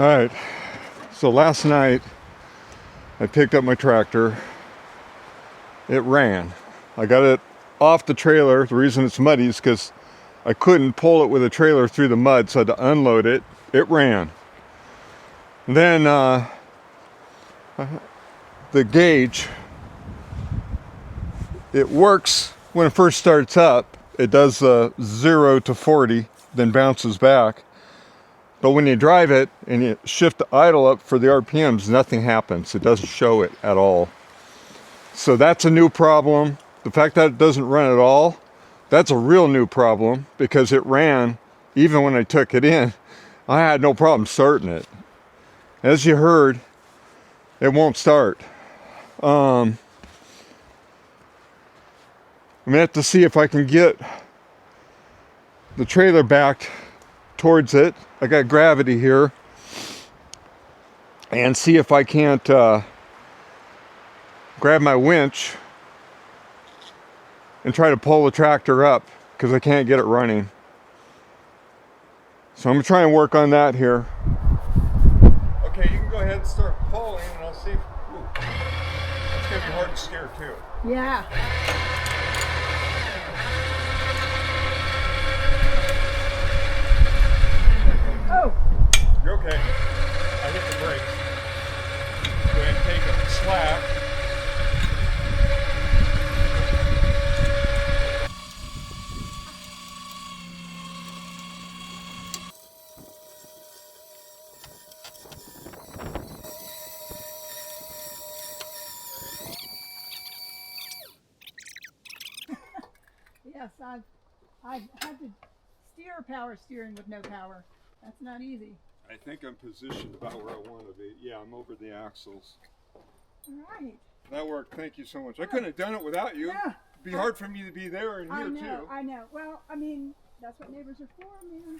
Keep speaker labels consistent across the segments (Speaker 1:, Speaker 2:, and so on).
Speaker 1: Alright, so last night I picked up my tractor. It ran. I got it off the trailer. The reason it's muddy is because I couldn't pull it with a trailer through the mud, so I had to unload it. It ran. Then the gauge, it works when it first starts up. It does 0 to 40, then bounces back. But when you drive it and you shift the idle up for the RPMs, nothing happens. It doesn't show it at all. So that's a new problem. The fact that it doesn't run at all, that's a real new problem, because it ran even when I took it in. I had no problem starting it. As you heard, it won't start. I'm gonna have to see if I can get the trailer back towards it. I got gravity here, and see if I can't grab my winch and try to pull the tractor up, because I can't get it running. So I'm gonna try and work on that here. Okay, you can go ahead and start pulling, and I'll see if, ooh, it's gonna be hard to steer too.
Speaker 2: Yeah. Oh.
Speaker 1: You're okay. I hit the brakes. Go ahead and take a slack.
Speaker 2: Yes, I've had to steer power steering with no power. That's not easy.
Speaker 1: I think I'm positioned about where I want to be. Yeah, I'm over the axles.
Speaker 2: All right.
Speaker 1: That worked. Thank you so much. I couldn't have done it without you.
Speaker 2: Yeah.
Speaker 1: It'd be hard for me to be there and here too.
Speaker 2: I know. Well, I mean, that's what neighbors are for, man.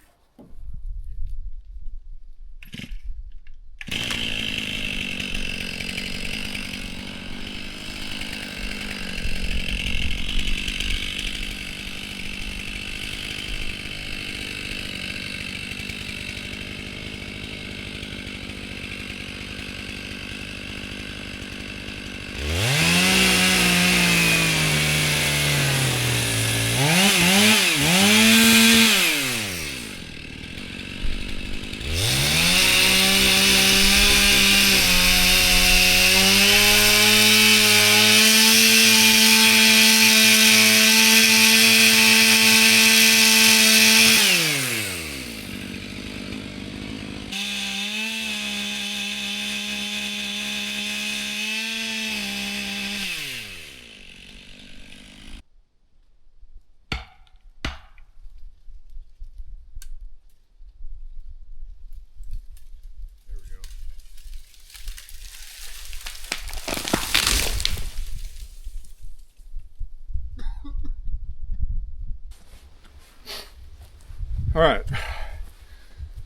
Speaker 2: All right,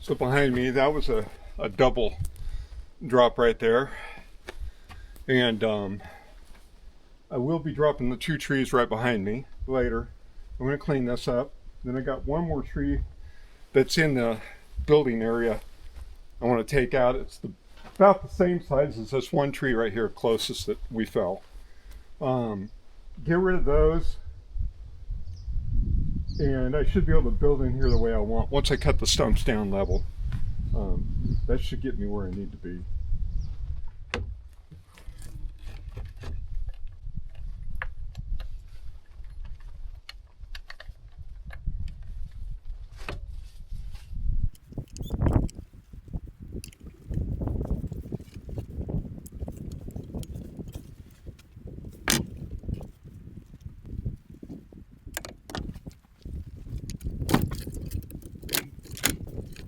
Speaker 2: so behind me, that was a double drop right there. And I will be dropping the 2 trees right behind me later. I'm gonna clean this up. Then I got one more tree that's in the building area I wanna take out. It's about the same size as this one tree right here closest that we fell. Get rid of those. And I should be able to build in here the way I want once I cut the stumps down level. That should get me where I need to be.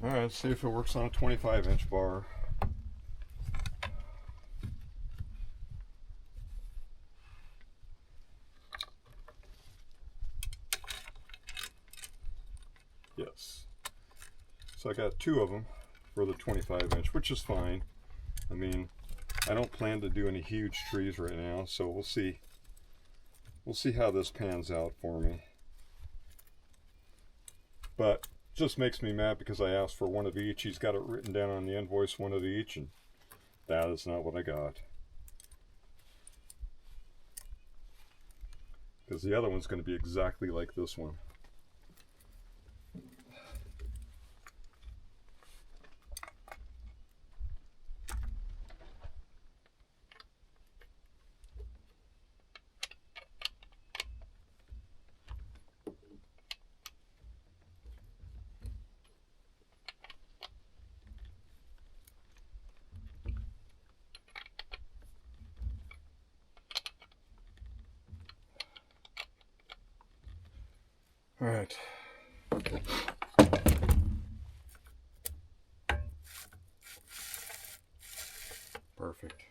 Speaker 2: Alright, let's see if it works on a 25-inch bar. Yes. So I got 2 of them for the 25-inch, which is fine. I mean, I don't plan to do any huge trees right now, so we'll see. We'll see how this pans out for me. But just makes me mad because I asked for one of each. He's got it written down on the invoice, one of each, and that is not what I got. Because the other one's going to be exactly like this one. All right. Perfect.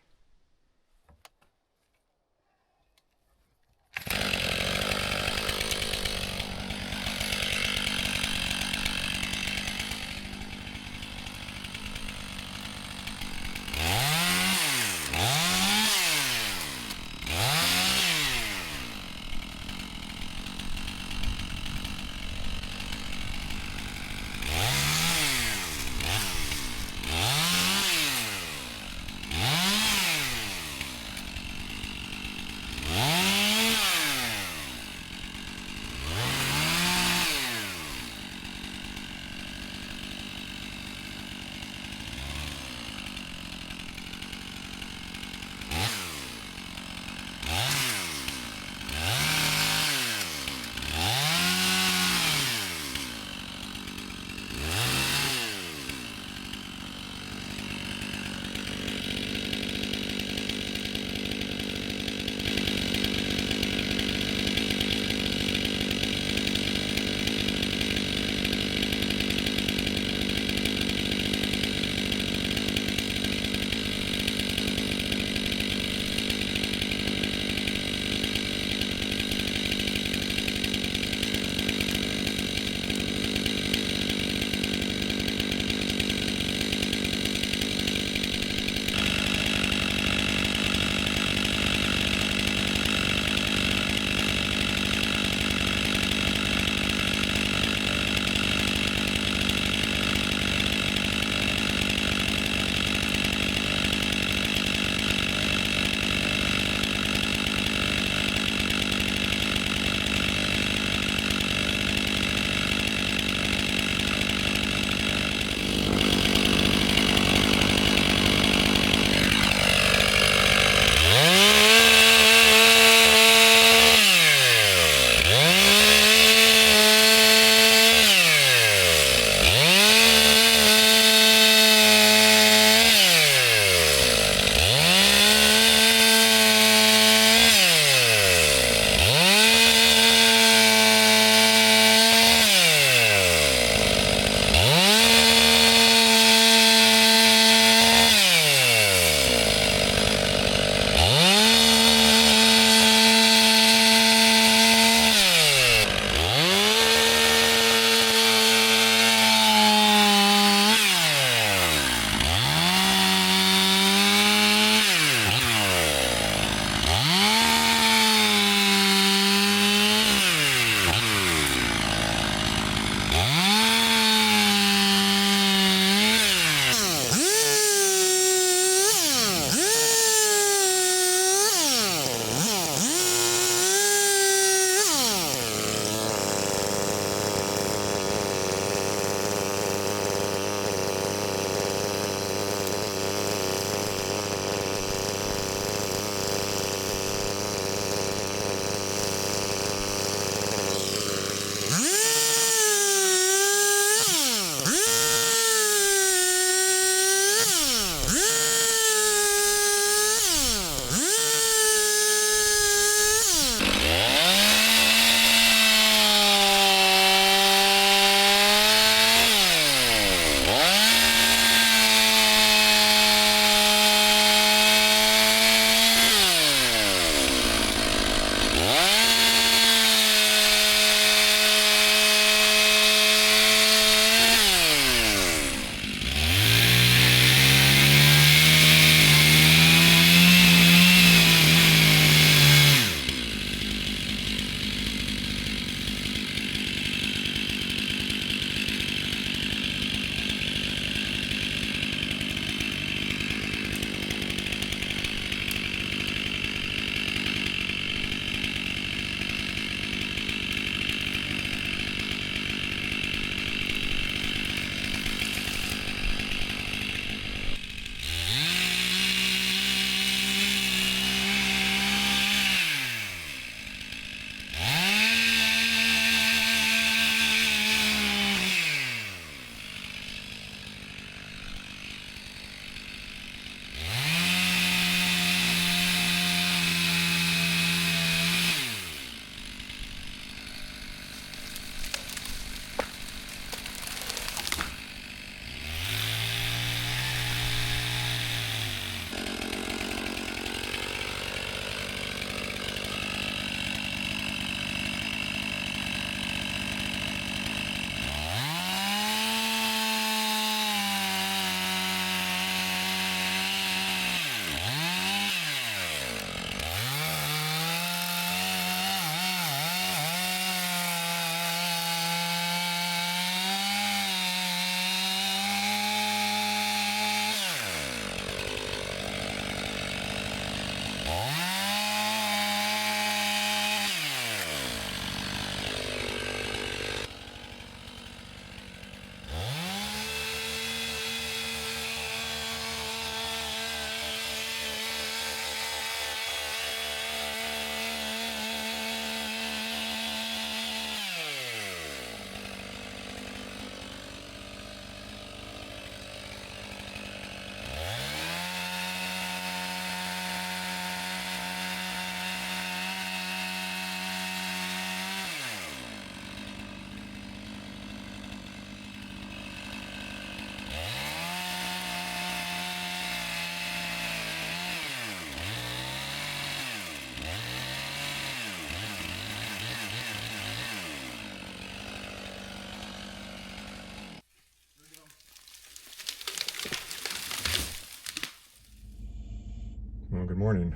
Speaker 2: Well, good morning.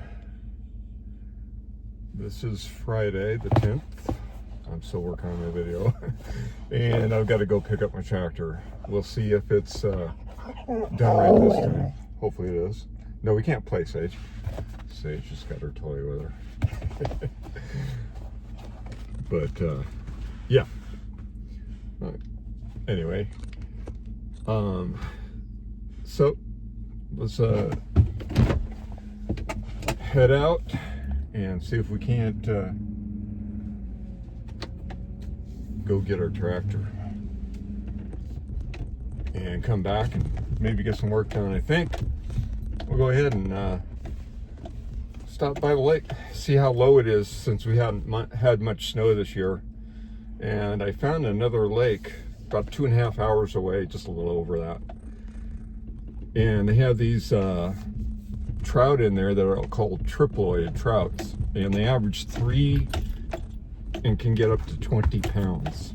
Speaker 2: This is Friday the 10th. I'm still working on my video. And I've got to go pick up my tractor. We'll see if it's done right this time. Hopefully it is. No, we can't play Sage. Sage just got her toy with her. But, yeah. Anyway. So, let's head out and see if we can't go get our tractor and come back and maybe get some work done. I think we'll go ahead and stop by the lake, see how low it is since we haven't had much snow this year. And I found another lake about 2.5 hours away, just a little over that. And they have these trout in there that are called triploid trouts, and they average 3 and can get up to 20 pounds.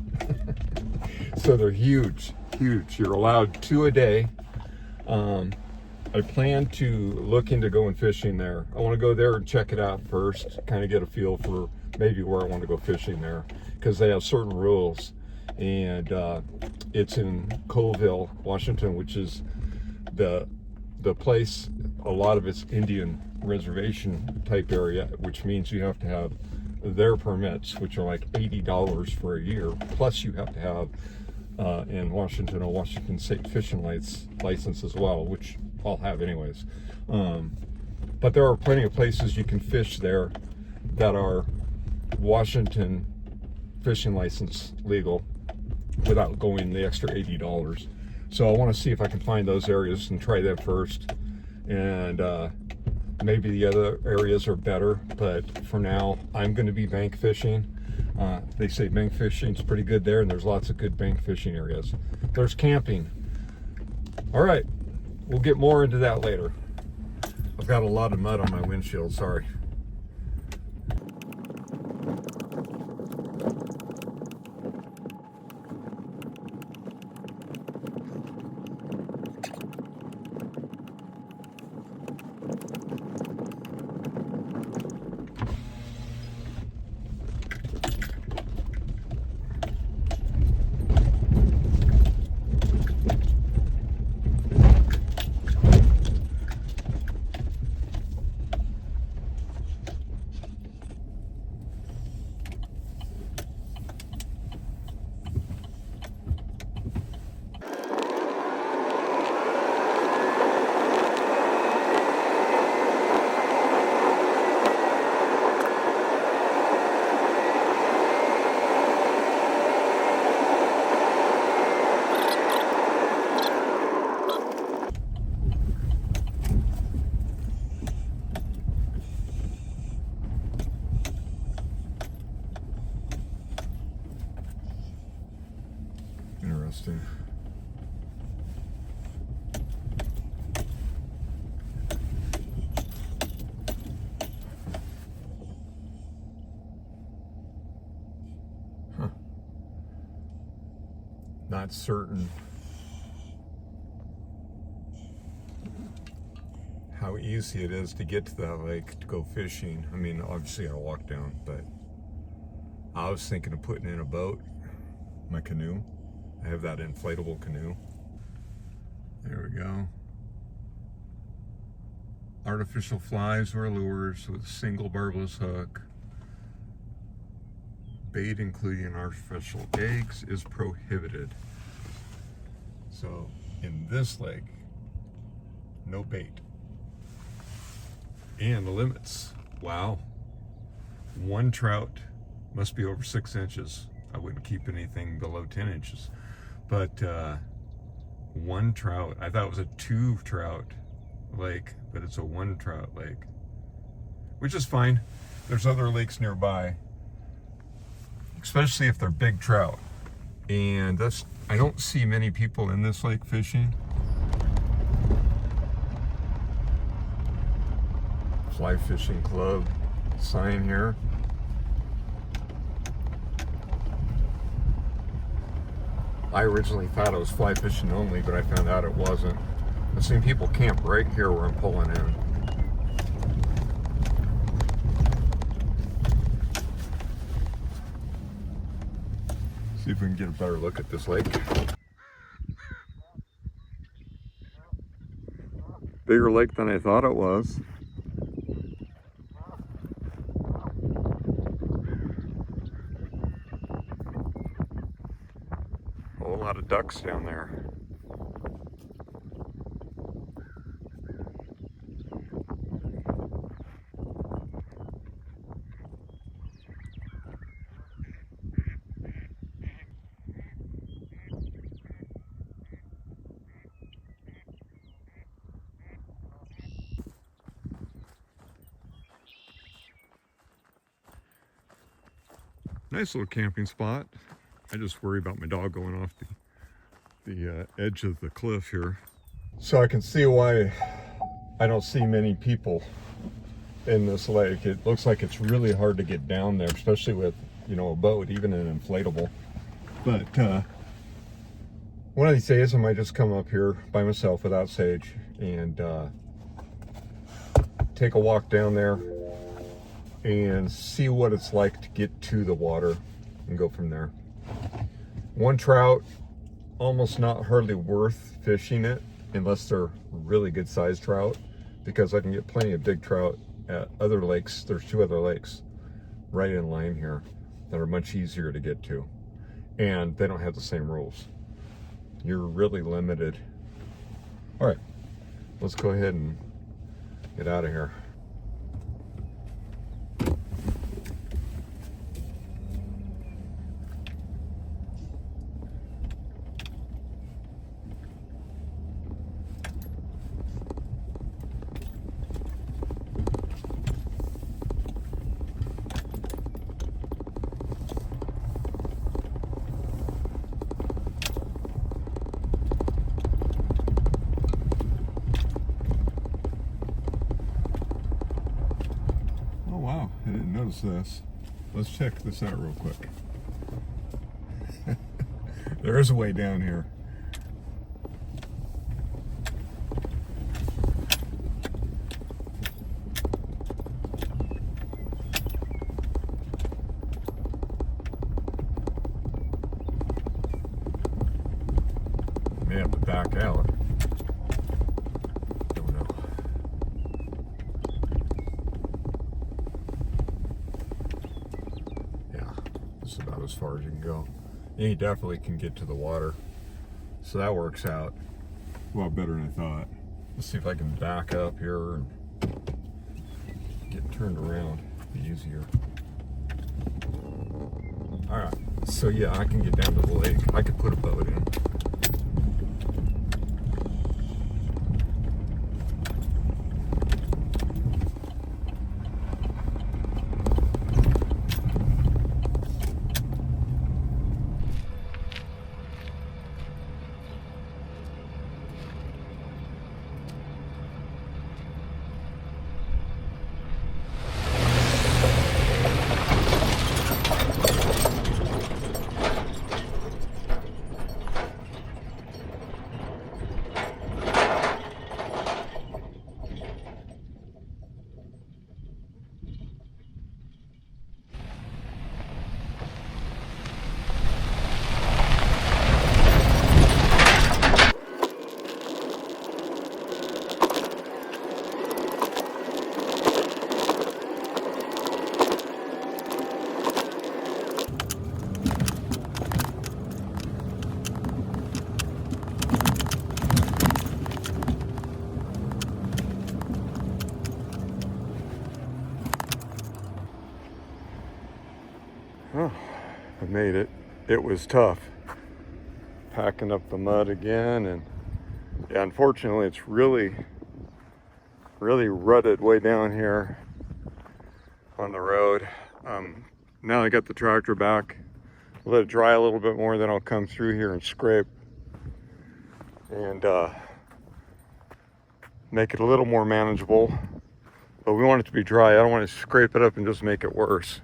Speaker 2: So they're huge, huge. You're allowed 2 a day. I plan to look into going fishing there. I want to go there and check it out first, kind of get a feel for maybe where I want to go fishing there, because they have certain rules. And it's in Colville, Washington, which is the place. A lot of it's Indian reservation type area, which means you have to have their permits, which are like $80 for a year. Plus you have to have in Washington, a Washington State fishing license as well, which I'll have anyways. But there are plenty of places you can fish there that are Washington fishing license legal without going the extra $80. So I want to see if I can find those areas and try them first. And maybe the other areas are better, but for now I'm going to be bank fishing. They say bank fishing is pretty good there, and there's lots of good bank fishing areas. There's camping. All right, we'll get more into that later. I've got a lot of mud on my windshield, sorry. Interesting. Huh. Not certain how easy it is to get to that lake to go fishing. I mean, obviously I walk down, but I was thinking of putting in a boat, my canoe. I have that inflatable canoe. There we go. Artificial flies or lures with a single barbless hook. Bait including artificial eggs is prohibited. So in this lake, no bait. And the limits. Wow. 1 trout must be over 6 inches. I wouldn't keep anything below 10 inches. But 1 trout, I thought it was a 2 trout lake, but it's a 1 trout lake, which is fine. There's other lakes nearby, especially if they're big trout. And I don't see many people in this lake fishing. Fly Fishing Club sign here. I originally thought it was fly fishing only, but I found out it wasn't. I've seen people camp right here where I'm pulling in. See if we can get a better look at this lake.
Speaker 1: Bigger lake than I thought it was. A whole lot of ducks down there. Nice little camping spot. I just worry about my dog going off the edge of the cliff here.
Speaker 2: So I can see why I don't see many people in this lake. It looks like it's really hard to get down there, especially with, you know, a boat, even an inflatable. But one of these days I might just come up here by myself without Sage and take a walk down there and see what it's like to get to the water and go from there. One trout, almost not hardly worth fishing it unless they're really good sized trout, because I can get plenty of big trout at other lakes. There's 2 other lakes right in line here that are much easier to get to, and they don't have the same rules. You're really limited. All right, let's go ahead and get out of here. Wow, I didn't notice this. Let's check this out real quick. There is a way down here. May have to back out. Don't know. About as far as you can go. And you definitely can get to the water, so that works out a lot better than I thought. Let's see if I can back up here and get turned around. Be easier. All right, so yeah, I can get down to the lake. I could put a boat in.
Speaker 1: Oh, I made it. It was tough. Packing up the mud again, and yeah, unfortunately it's really rutted way down here on the road. Now I got the tractor back. Let it dry a little bit more, then I'll come through here and scrape and make it a little more manageable. But we want it to be dry. I don't want to scrape it up and just make it worse.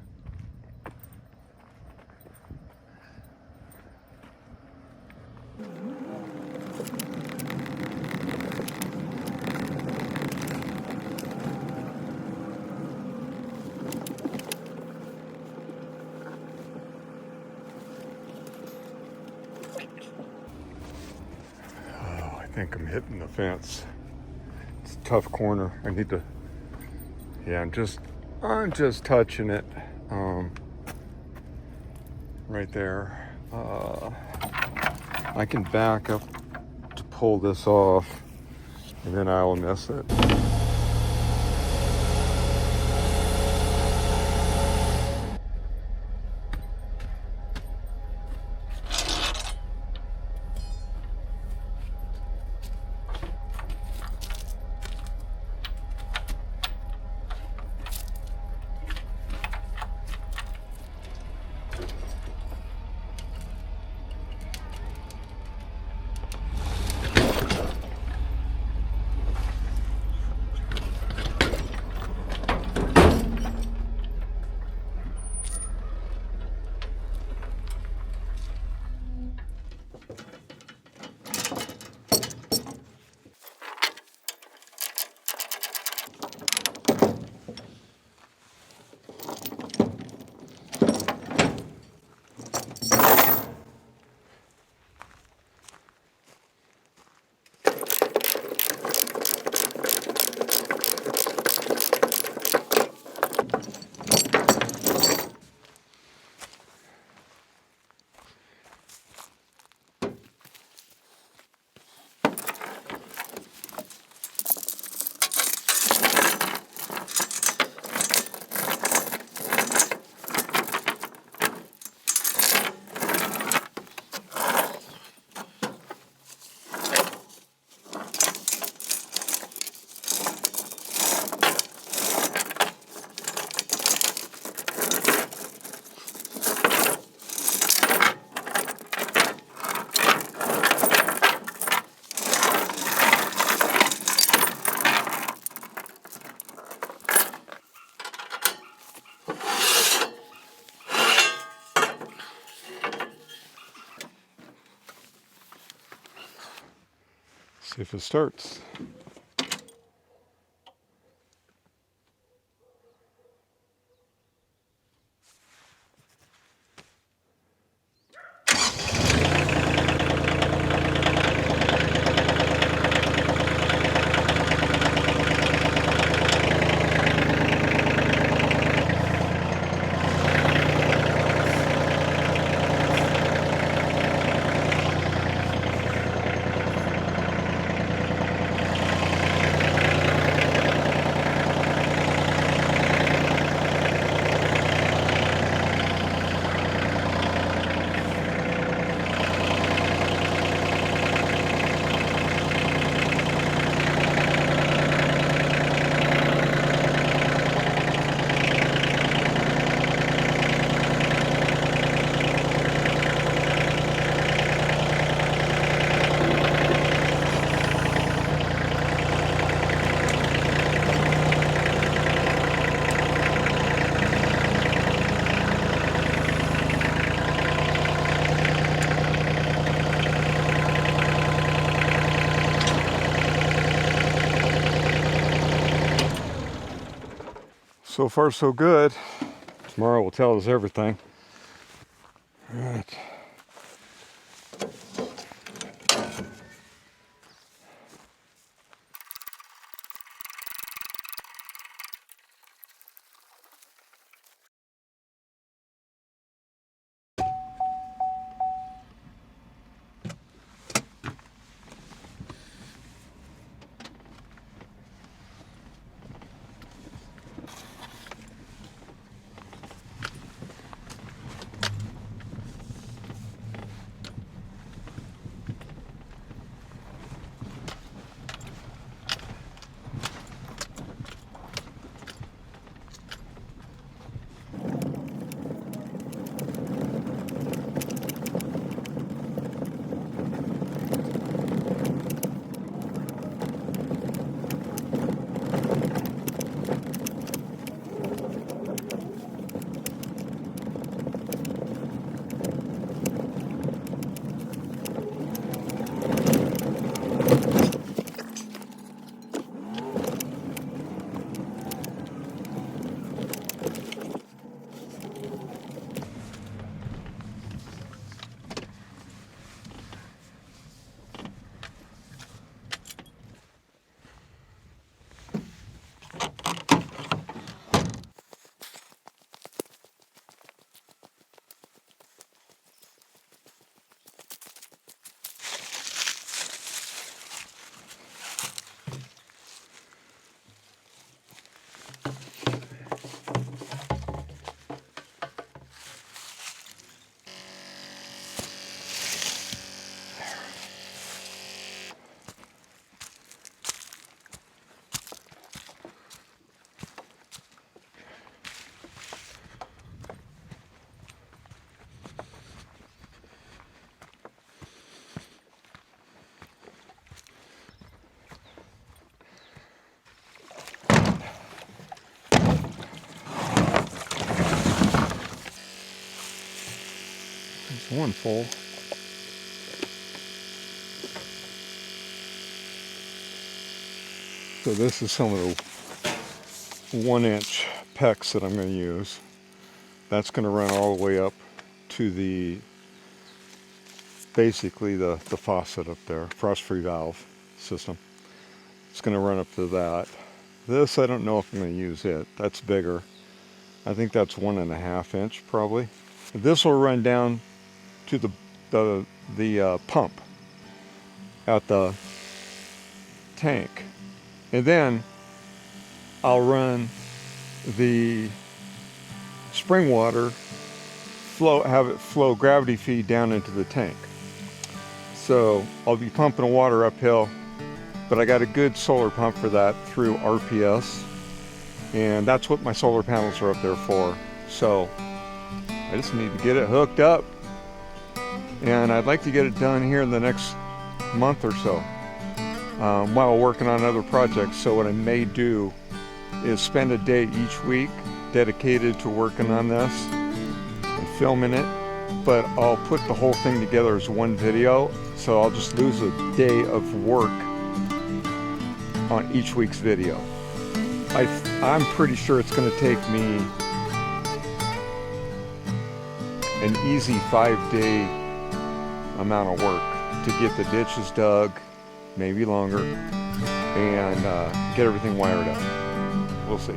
Speaker 2: think I'm hitting the fence. It's a tough corner. I need to, yeah, I'm just touching it, right there. I can back up to pull this off, and then I'll miss it. See if it starts. So far, so good. Tomorrow will tell us everything. All right.
Speaker 1: One full. So this is some of the 1-inch PEX that I'm going to use. That's going to run all the way up to the, basically the faucet up there, frost-free valve system. It's going to run up to that. This, I don't know if I'm going to use it. That's bigger. I think that's 1.5 inch probably. This will run down to the pump at the tank. And then I'll run the spring water, have it flow gravity feed down into the tank. So I'll be pumping water uphill, but I got a good solar pump for that through RPS. And that's what my solar panels are up there for. So I just need to get it hooked up. And I'd like to get it done here in the next month or so. While working on other projects. So what I may do is spend a day each week dedicated to working on this and filming it, but I'll put the whole thing together as one video, so I'll just lose a day of work on each week's video. I'm pretty sure it's going to take me an easy 5-day amount of work to get the ditches dug, maybe longer, and get everything wired up. We'll see.